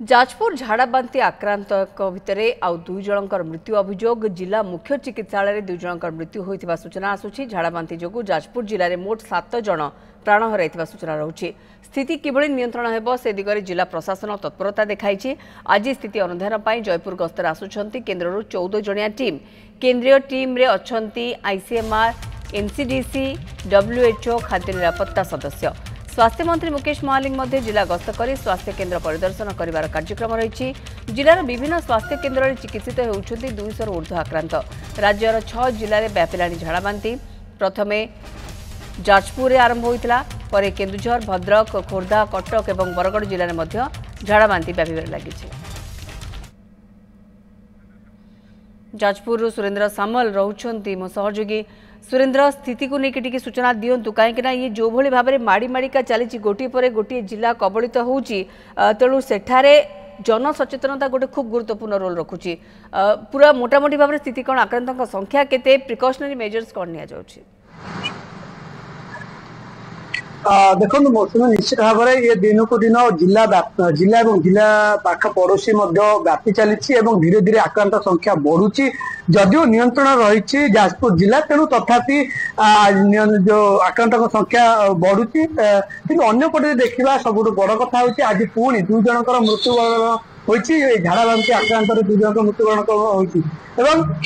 जाजपुर झाड़ाबांति आक्रांत भितर आउ दुई जनकर मृत्यु अभियोग जिला मुख्य चिकित्सालय दुई जनकर मृत्यु होता सूचना आसूची। झाड़ाबांति जोगु जाजपुर जिले में मोट 7 जन प्राण हर सूचना रही। स्थिति किभली नियंत्रण हेब से दिगरे जिला प्रशासन तत्परता देखाई। आज स्थिति अनुधान पर जयपुर गस्तर आसुछंती केन्द्र 14 जणिया टीम। केन्द्रीय टीम रे अछंती आईसीएमआर, एनसीडीसी, डब्ल्यूएचओ, खाद्य निरापत्ता सदस्य। स्वास्थ्य मंत्री मुकेश महालिंग मध्य जिला गस्त कर स्वास्थ्य केन्द्र परिदर्शन कर कार्यक्रम रही। जिलार विभिन्न स्वास्थ्य केन्द्र में चिकित्सित होउछंती 200 ऊर्ध्व आक्रांत। राज्यर 6 जिले में व्यापिलानी झाड़ाबांति। प्रथमे जाजपुर आरंभ होता पर केन्दुझर, भद्रक, खोर्धा, कटक और बरगड़ जिले में झाड़ाबांति व्यापार लगी। जाजपुर सुरेन्द्र सामल रोचंती मो सहयोगी। सुरेन्द्र, स्थिति को लेकिन सूचना दिंतु कहीं ये जो भली भाव में माड़ी माड़िका चली गोटे पर गोटे जिला कबलित होची, तेणु सेठारे जन सचेतनता गोटे खूब गुरुत्वपूर्ण रोल रखुची। पूरा मोटामोटी भाव में स्थिति कौन, आक्रांतों संख्या केते, प्रिकॉशनरी मेजर्स कौन निया जाउची? देखो मौसम निश्चित भाव में ये दिन को दिन जिला जिला पाख पड़ोशी व्यापी चली धीरे धीरे आक्रांत संख्या बढ़ुची। जदिव नियंत्रण रही जाजपुर जिला, तेणु तथापि जो आक्रांत संख्या बढ़ुची। कि अंपटे देखा सब बड़ कथा हूँ आज पुणी 2 जनकर मृत्युवरण होती। झाड़ाबांति आक्रांत 2 जनक मृत्युवरण होती।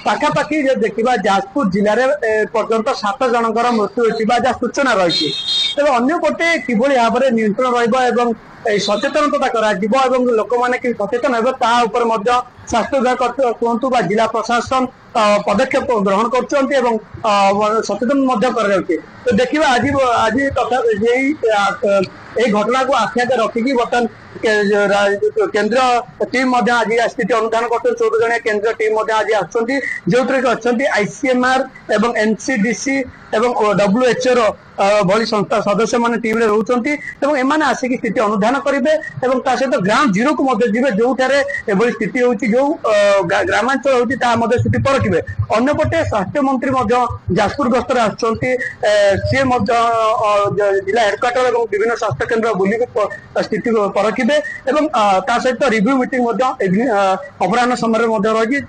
पाखापाखि देखा जाजपुर जिले में पर्यंत 7 जनकर मृत्यु होगा जहाँ सूचना रही। तेज अंपटे किभली भाव में नियंत्रण रही सचेतनता कर लोक मैंने सचेतन हे स्वास्थ्य विभाग कहतु जिला प्रशासन पदक्षेप ग्रहण कर सचेतन तो देखा आज आज तथा यही घटना को आखि आगे रखिकी बर्तमान केन्द्र टीम आज स्थिति अनुधान कर 14 जणिया केन्द्र टीम आज जो आईसीएमआर एवं एनसीडीसी एवं डब्ल्यूएचओ भली संस्था सदस्य मान टीम रोचंती एमाने आसिक स्थिति अनुधान करेंगे सहित ग्राउंड जीरो को जीवे जो एभली स्थिति होची जो ग्रामांचल होती स्थिति परखिबे। अन्यपटे स्वास्थ्य मंत्री जाजपुर गस्तर आसुचंती सी जिला हेडक्वार्टर और विभिन्न स्वास्थ्य केन्द्र बुली स्थिति परखिबे सहित रिव्यू मीटिंग अपराह समय रही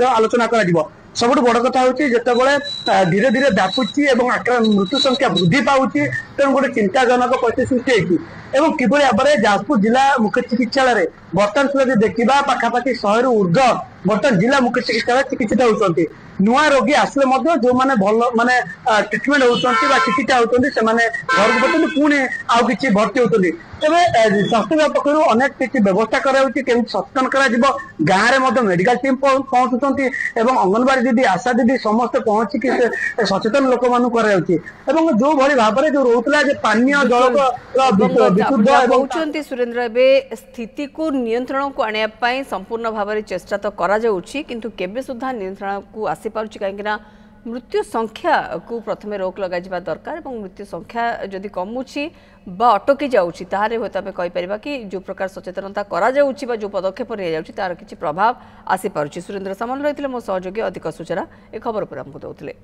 आलोचना कर। सबुठ बड़ कथा हूँ जितेबाला धीरे धीरे व्यापुची मृत्यु संख्या वृद्धि पाऊँच तेणु गोटे चिंताजनक परिस्थिति सृष्टि होती। किभली भाव में जाजपुर जिला मुख्य चिकित्सालय बर्तमान सुधा देखा पाखापाखि 100 ऊर्ध्व बर्तमान जिला मुख्य चिकित्सालय चिकित्सित होती। नुआ रोगी आसले जो मैंने भल माने ट्रिटमेंट होती चिकित्सा होती से घर को पुणी आउ कि भर्ती होती। तेज स्वास्थ्य विभाग पक्ष अनेक किसी व्यवस्था कराई सचेतन गाँव में मेडिकल टीम पहुंचुंट अंगनवाड़ी दीदी आशा दीदी समस्त पहुंचिक सचेतन लोक मान जो भली भाव में जो रोला पानीय जल सुरेन्द्र स्थिति को नियंत्रण को आने संपूर्ण भाव में चेष्टा तो करा जाउछि, किंतु केबे सुधा नियंत्रण को आसी पारुछि कहीं मृत्यु संख्या को प्रथमे रोक लगा दरकार और मृत्यु संख्या जदि कमुची बा अटकी जाउछि ताहारे होता आमे कहि परिबा कि जो प्रकार सचेतनता करा जाउछि बा जो पदक्षेप निया जाउछि तार किछि प्रभाव आसी पारुछि। सुरेन्द्र सामल रहिथिले मो सहयोगी अधिक सूचना ए खबर पर हमको दउथिले।